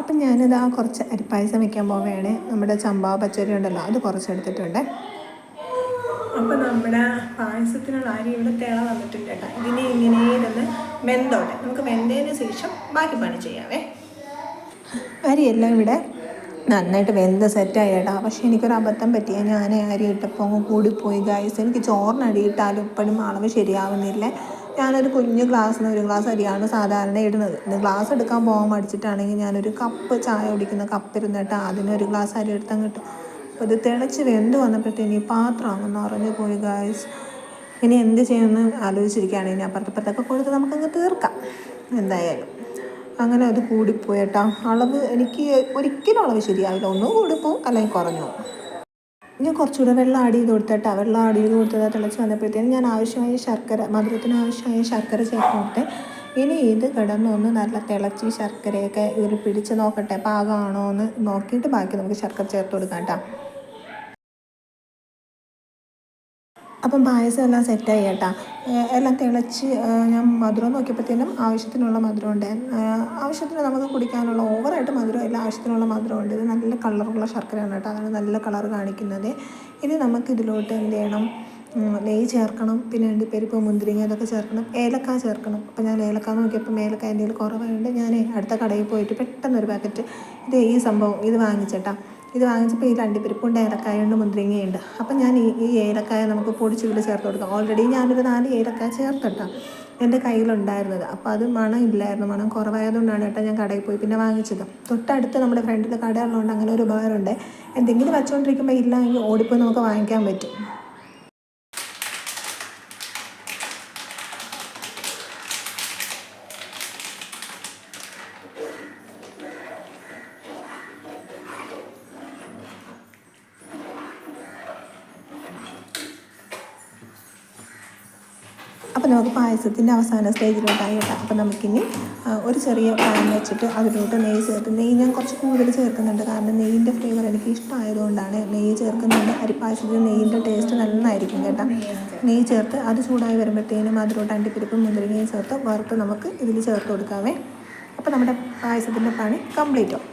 അപ്പം ഞാനിത് കുറച്ച് അരിപ്പായസം വയ്ക്കാൻ പോവുകയാണ്. നമ്മുടെ ചമ്പാ പച്ചരി ഉണ്ടല്ലോ, അത് കുറച്ചെടുത്തിട്ടുണ്ട്. അപ്പോൾ നമ്മുടെ പായസത്തിനുള്ള അരി ഇവിടെ തിള വന്നിട്ടുണ്ട് കേട്ടോ. ഇതിനെ ഇങ്ങനെ ഇരുന്ന് വെന്തോട്ടെ, നമുക്ക് വെന്തതിന് ശേഷം ബാക്കി പണി ചെയ്യാവേ. അരിയെല്ലാം ഇവിടെ നന്നായിട്ട് വെന്ത് സെറ്റായി കേട്ടോ. പക്ഷേ എനിക്കൊരു അബദ്ധം പറ്റിയ, ഞാൻ അരി ഇട്ടപ്പോൾ അങ്ങ് കൂടിപ്പോയി ഗൈസ്. എനിക്ക് ചോറിന് അരി ഇട്ടാലും ഇപ്പോഴും അളവ് ശരിയാവുന്നില്ല. ഞാനൊരു കുഞ്ഞു ഗ്ലാസ്സിന് 1 ഗ്ലാസ് അരിയാണ് സാധാരണ ഇടുന്നത്. ഗ്ലാസ് എടുക്കാൻ പോകാൻ മടിച്ചിട്ടാണെങ്കിൽ ഞാനൊരു കപ്പ് ചായ കുടിക്കുന്ന കപ്പ് ഇരുന്നിട്ട് അതിന് 1 ഗ്ലാസ് അരി എടുത്തങ്ങ് ഇട്ടു. അപ്പോൾ ഇത് തിളച്ച് വെന്ത് വന്നപ്പോഴത്തേന് ഈ പാത്രം അങ്ങ് നിറഞ്ഞു പോയി ഗൈസ്. ഇനി എന്ത് ചെയ്യുമെന്ന് ആലോചിച്ചിരിക്കുകയാണ്. ഇനി അപ്പുറത്തൊക്കെ കൊടുത്ത് നമുക്കങ്ങ് തീർക്കാം എന്തായാലും. അങ്ങനെ അത് കൂടിപ്പോയി കേട്ടോ. അളവ് എനിക്ക് ഒരിക്കലും അളവ് ശരിയാവില്ല, ഒന്നും കൂടിപ്പോവും അല്ലെങ്കിൽ കുറഞ്ഞു പോകും. ഞാൻ കുറച്ചുകൂടെ വെള്ളം ആഡ് ചെയ്ത് കൊടുത്തിട്ടാ. വെള്ളം ആഡ് ചെയ്ത് കൊടുത്തത് തിളച്ച് വന്നപ്പോഴത്തേനും ഞാൻ ആവശ്യമായ ശർക്കര, മധുരത്തിന് ആവശ്യമായ ശർക്കര ചേർത്ത് കൊടുത്ത്. ഇനി ഇത് കിടന്നൊന്ന് നല്ല തിളച്ച് ശർക്കരയൊക്കെ ഇതിൽ പിടിച്ച് നോക്കട്ടെ, പാകമാണോ എന്ന് നോക്കിയിട്ട് ബാക്കി നമുക്ക് ശർക്കര ചേർത്ത് കൊടുക്കാം കേട്ടോ. അപ്പം പായസം എല്ലാം സെറ്റായി കേട്ടോ. എല്ലാം തിളച്ച് ഞാൻ മധുരം നോക്കിയപ്പോഴത്തേനും ആവശ്യത്തിനുള്ള മധുരമുണ്ട്. ആവശ്യത്തിന് നമുക്ക് കുടിക്കാനുള്ള, ഓവറായിട്ട് മധുരമില്ല, ആവശ്യത്തിനുള്ള മധുരമുണ്ട്. ഇത് നല്ല കളറുള്ള ശർക്കരയാണ് കേട്ടോ, അതാണ് നല്ല കളർ കാണിക്കുന്നത്. ഇനി നമുക്കിതിലോട്ട് എന്ത് ചെയ്യണം, നെയ്യ് ചേർക്കണം, പിന്നെ അണ്ടിപ്പരിപ്പ്, മുന്തിരിങ്ങ ഇതൊക്കെ ചേർക്കണം, ഏലക്ക ചേർക്കണം. അപ്പോൾ ഞാൻ ഏലക്ക നോക്കിയപ്പോൾ ഏലക്ക എൻ്റെ കയ്യിൽ കുറവായതുകൊണ്ട് ഞാൻ അടുത്ത കടയിൽ പോയിട്ട് പെട്ടെന്നൊരു പാക്കറ്റ് ഈ സംഭവം ഇത് വാങ്ങിച്ചേട്ടാ. ഇത് വാങ്ങിച്ചപ്പോൾ ഈ അണ്ടിപ്പരിപ്പുണ്ട്, ഏലക്കായുണ്ട്, മുന്തിരിങ്ങയുണ്ട്. അപ്പം ഞാൻ ഈ ഏലക്കായ നമുക്ക് പൊടിച്ച് ഇതിൽ ചേർത്ത് കൊടുക്കാം. ഓൾറെഡി ഞാനൊരു 4 ഏലക്കായ ചേർത്തിട്ടാ എൻ്റെ കയ്യിലുണ്ടായിരുന്നത്. അപ്പോൾ അത് മണം ഇല്ലായിരുന്നു, മണം കുറവായതുകൊണ്ടാണ് കേട്ടോ ഞാൻ കടയിൽ പോയി പിന്നെ വാങ്ങിച്ചത്. തൊട്ടടുത്ത് നമ്മുടെ ഫ്രണ്ടിൽ കടയുള്ളതുകൊണ്ട് അങ്ങനെ ഒരു ഉപകാരമുണ്ട്. എന്തെങ്കിലും വെച്ചുകൊണ്ടിരിക്കുമ്പോൾ ഇല്ലെങ്കിൽ ഓടിപ്പോയി നമുക്ക് വാങ്ങിക്കാൻ പറ്റും. അപ്പോൾ നമുക്ക് പായസത്തിൻ്റെ അവസാന സ്റ്റേജിലോട്ടായി കേട്ടോ. അപ്പോൾ നമുക്കിനി ഒരു ചെറിയ പാൻ വെച്ചിട്ട് അതിലോട്ട് നെയ്യ് ചേർത്ത്, നെയ്യ് ഞാൻ കുറച്ച് കൂടുതൽ ചേർക്കുന്നുണ്ട്, കാരണം നെയ്യിൻ്റെ ഫ്ലേവർ എനിക്ക് ഇഷ്ടമായതുകൊണ്ടാണ് നെയ്യ് ചേർക്കുന്നുണ്ട്. അരിപ്പായസത്തിൽ നെയ്യിൻ്റെ ടേസ്റ്റ് നന്നായിരിക്കും കേട്ടോ. നെയ്യ് ചേർത്ത് അത് ചൂടായി വരുമ്പോഴത്തേനും അതിലോട്ട് അണ്ടിപ്പരിപ്പും മുന്തിരിങ്ങയും ചേർത്ത് വറുത്ത് നമുക്ക് ഇതിൽ ചേർത്ത് കൊടുക്കാവേ. അപ്പോൾ നമ്മുടെ പായസത്തിൻ്റെ പണി കംപ്ലീറ്റ് ആവും.